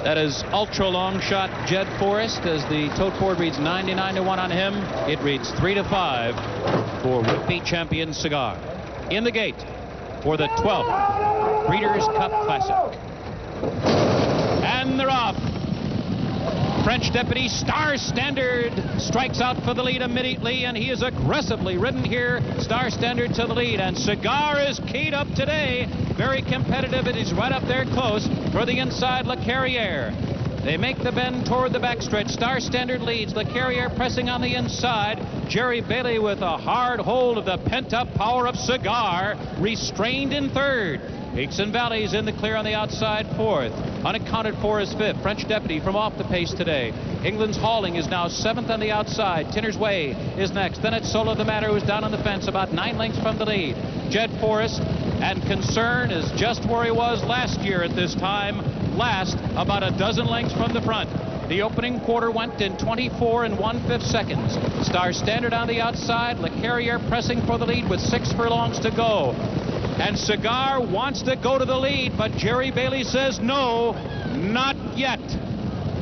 That is ultra long shot Jed Forrest, as the tote board reads 99-1 on him. It reads 3-5 for would-be champion Cigar. In the gate for the 12th Breeders' Cup Classic. And they're off. French Deputy Star Standard strikes out for the lead immediately, and he is aggressively ridden here. Star Standard to the lead, and Cigar is keyed up today. Very competitive. It is right up there close for the inside Le Carrière. They make the bend toward the backstretch. Star Standard leads. Le Carrière pressing on the inside. Jerry Bailey with a hard hold of the pent-up power of Cigar, restrained in third. Peaks and Valleys in the clear on the outside fourth. Unaccounted for is fifth. French Deputy from off the pace today. England's Hauling is now seventh on the outside. Tinner's Way is next. Then it's Solo the Matter, who's down on the fence about 9 lengths from the lead. Jed Forrest and Concern is just where he was last year at this time. Last, about a dozen lengths from the front. The opening quarter went in 24 1/5 seconds. Star Standard on the outside. Le Carrière pressing for the lead with 6 furlongs to go. And Cigar wants to go to the lead, but Jerry Bailey says no, not yet.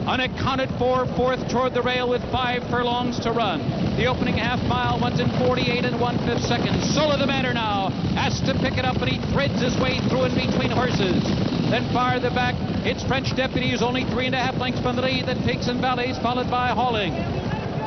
Unaccounted for, fourth toward the rail with 5 furlongs to run. The opening half mile went in 48 1/5 seconds. Solo the Matter now has to pick it up, and he threads his way through in between horses. Then farther back, it's French Deputy, who's only 3.5 lengths from the lead. Then Peaks and Valleys, followed by Hauling.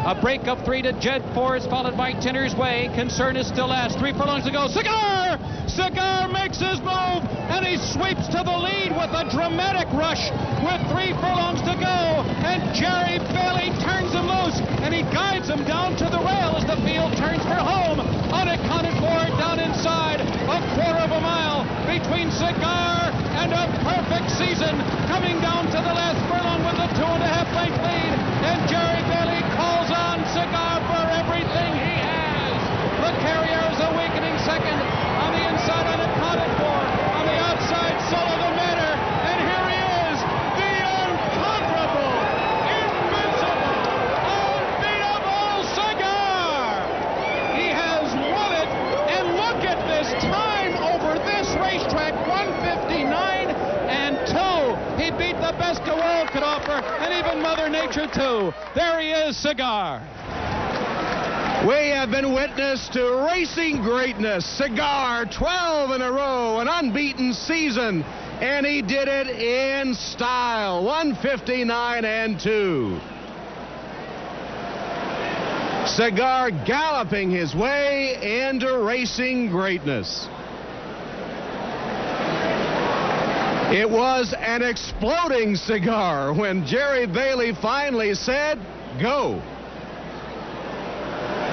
A break of 3 to Jed Forrest, followed by Tinner's Way. Concern is still last. 3 furlongs to go. Cigar! Cigar makes his move, and he sweeps to the lead with a dramatic rush with 3 furlongs to go. And Jerry Bailey turns him loose, and he guides him down to the rail as the field turns for home. Unaccounted for down inside, a 1/4 mile between Cigar and a perfect season, coming down to the last furlong with a 2.5 length lead. And Jerry Bailey calls on Cigar for everything he has. Le Carrière is a weakening second. On the inside, unaccounted for. On the outside, Solo the Matter. And here he is, the unconquerable, invincible, unbeatable Cigar. He has won it, and look at this time over this racetrack, 159 2. He beat the best the world could offer, and even Mother Nature too. There he is, Cigar. We have been witness to racing greatness. Cigar, 12 in a row, an unbeaten season, and he did it in style. 159 2. Cigar galloping his way into racing greatness. It was an exploding Cigar when Jerry Bailey finally said, go.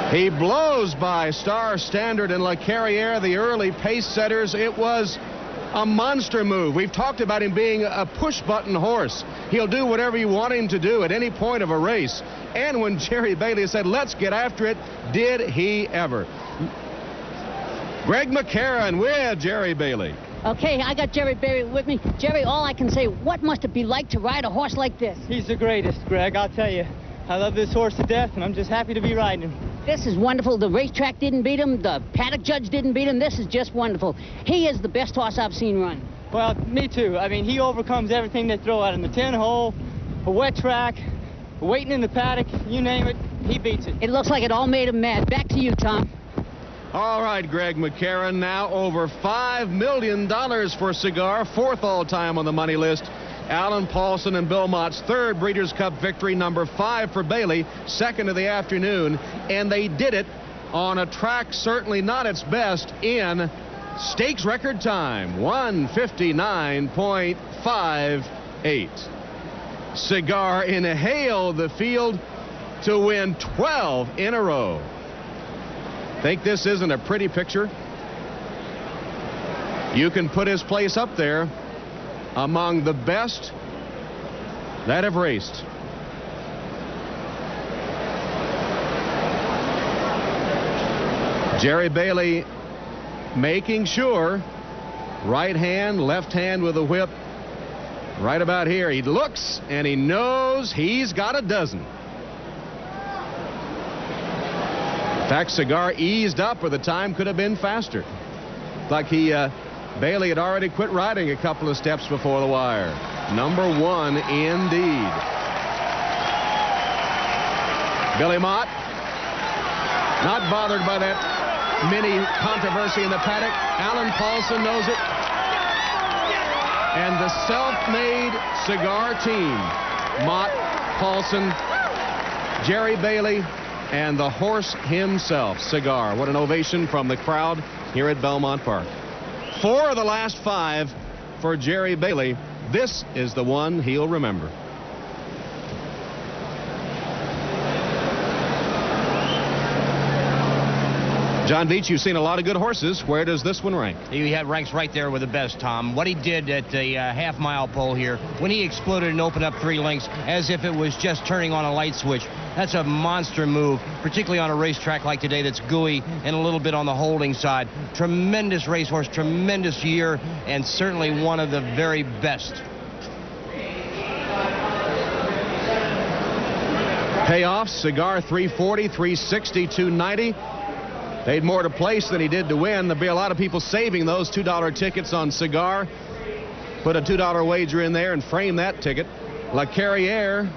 He blows by Star Standard and Le Carrière, the early pace setters. It was a monster move. We've talked about him being a push-button horse. He'll do whatever you want him to do at any point of a race. And when Jerry Bailey said, let's get after it, did he ever? Greg McCarron with Jerry Bailey. Okay, I got Jerry Bailey with me. Jerry, all I can say, what must it be like to ride a horse like this? He's the greatest, Greg, I'll tell you. I love this horse to death, and I'm just happy to be riding him. This is wonderful. The racetrack didn't beat him. The paddock judge didn't beat him. This is just wonderful. He is the best horse I've seen run. Well, me too. I mean, he overcomes everything they throw at him. The 10-hole, a wet track, waiting in the paddock, you name it, he beats it. It looks like it all made him mad. Back to you, Tom. All right, Greg McCarron, now over $5 million for Cigar, 4th all-time on the money list. Alan Paulson and Bill Mott's 3rd Breeders' Cup victory, number 5 for Bailey, 2nd of the afternoon, and they did it on a track certainly not its best in stakes record time, 159.58. Cigar inhaled the field to win 12 in a row. Think this isn't a pretty picture? You can put his place up there among the best that have raced. Jerry Bailey making sure, right hand, left hand with a whip, right about here. He looks and he knows he's got a dozen. In fact, Cigar eased up, or the time could have been faster. Like Bailey had already quit riding a couple of steps before the wire. number 1 indeed. Billy Mott, not bothered by that mini controversy in the paddock. Alan Paulson knows it. And the self-made Cigar team, Mott, Paulson, Jerry Bailey, and the horse himself, Cigar. What an ovation from the crowd here at Belmont Park. 4 of the last 5 for Jerry Bailey. This is the one he'll remember. John Veach, you've seen a lot of good horses. Where does this one rank? He ranks right there with the best, Tom. What he did at the half-mile pole here, when he exploded and opened up 3 lengths as if it was just turning on a light switch, that's a monster move, particularly on a racetrack like today that's gooey and a little bit on the holding side. Tremendous racehorse, tremendous year, and certainly one of the very best. Payoff, Cigar 340, 360, 290. Paid more to place than he did to win. There'll be a lot of people saving those $2 tickets on Cigar. Put a $2 wager in there and frame that ticket. La Carriere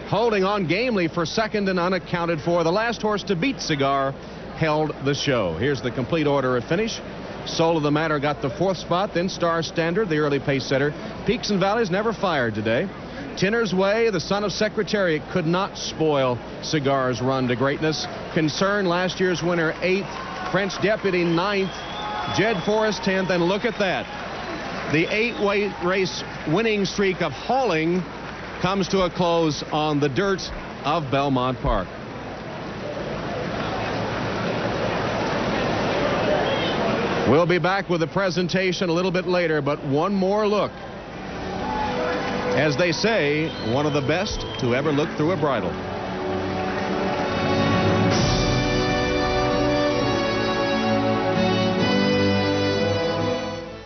holding on gamely for second and unaccounted for. The last horse to beat Cigar held the show. Here's the complete order of finish. Soul of the Matter got the 4th spot, then Star Standard, the early pace setter. Peaks and Valleys never fired today. Tinner's Way, the son of Secretariat, could not spoil Cigar's run to greatness. Concern, last year's winner, 8th. French Deputy, 9th. Jed Forrest, 10th. And look at that. The 8-weight race winning streak of Hauling comes to a close on the dirt of Belmont Park. We'll be back with the presentation a little bit later, but one more look. As they say, one of the best to ever look through a bridle.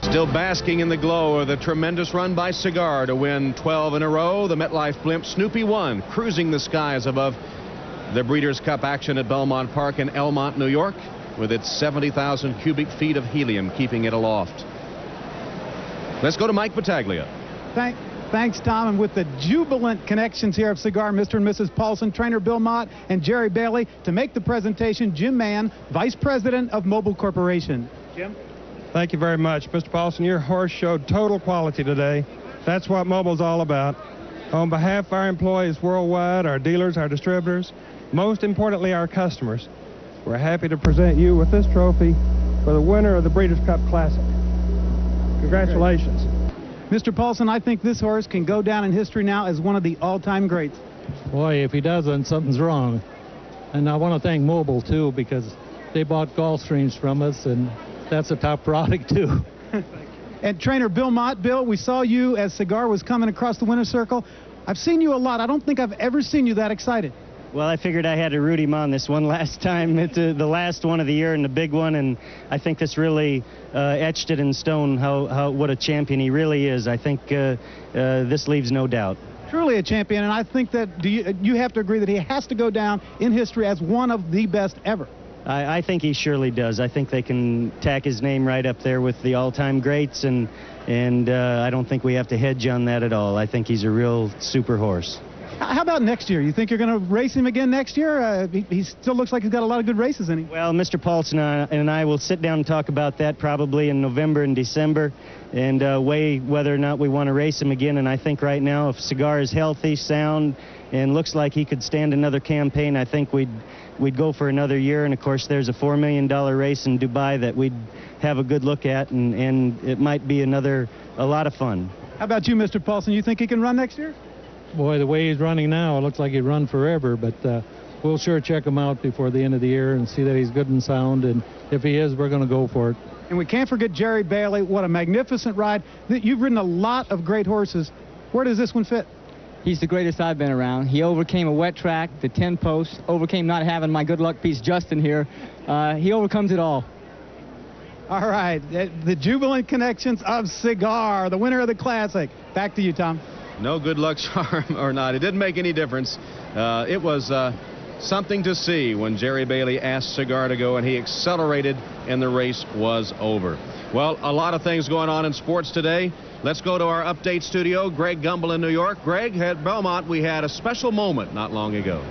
Still basking in the glow of the tremendous run by Cigar to win 12 in a row. The MetLife blimp Snoopy 1 cruising the skies above the Breeders' Cup action at Belmont Park in Elmont, New York, with its 70,000 cubic feet of helium keeping it aloft. Let's go to Mike Battaglia. Thanks, Tom. And with the jubilant connections here of Cigar, Mr. and Mrs. Paulson, trainer Bill Mott, and Jerry Bailey, to make the presentation, Jim Mann, Vice President of Mobile Corporation. Jim? Thank you very much. Mr. Paulson, your horse showed total quality today. That's what Mobile's all about. On behalf of our employees worldwide, our dealers, our distributors, most importantly, our customers, we're happy to present you with this trophy for the winner of the Breeders' Cup Classic. Congratulations. Mr. Paulson, I think this horse can go down in history now as one of the all-time greats. Boy, if he doesn't, something's wrong. And I want to thank Mobile, too, because they bought Gulfstreams from us, and that's a top product, too. And trainer Bill Mott, Bill, we saw you as Cigar was coming across the winner's circle. I've seen you a lot. I don't think I've ever seen you that excited. Well, I figured I had to root him on this one last time. It's the last one of the year and the big one, and I think this really etched it in stone what a champion he really is. I think this leaves no doubt. Truly a champion, and I think that you have to agree that he has to go down in history as one of the best ever. I think he surely does. I think they can tack his name right up there with the all-time greats, and I don't think we have to hedge on that at all. I think he's a real super horse. How about next year? You think you're going to race him again next year? He still looks like he's got a lot of good races in him. Well, Mr. Paulson and I will sit down and talk about that probably in November and December and weigh whether or not we want to race him again. And I think right now, if Cigar is healthy, sound, and looks like he could stand another campaign, I think we'd go for another year. And, of course, there's a $4 million race in Dubai that we'd have a good look at, and it might be a lot of fun. How about you, Mr. Paulson? You think he can run next year? Boy, the way he's running now, it looks like he'd run forever, but we'll sure check him out before the end of the year and see that he's good and sound, and if he is, we're going to go for it. And we can't forget Jerry Bailey. What a magnificent ride. You've ridden a lot of great horses. Where does this one fit? He's the greatest I've been around. He overcame a wet track, the 10 post, overcame not having my good luck piece Justin here. He overcomes it all. All right, the jubilant connections of Cigar, the winner of the Classic. Back to you, Tom. No good luck charm or not, it didn't make any difference. It was something to see when Jerry Bailey asked Cigar to go, and he accelerated, and the race was over. Well, a lot of things going on in sports today. Let's go to our update studio. Greg Gumbel in New York. Greg, at Belmont, we had a special moment not long ago.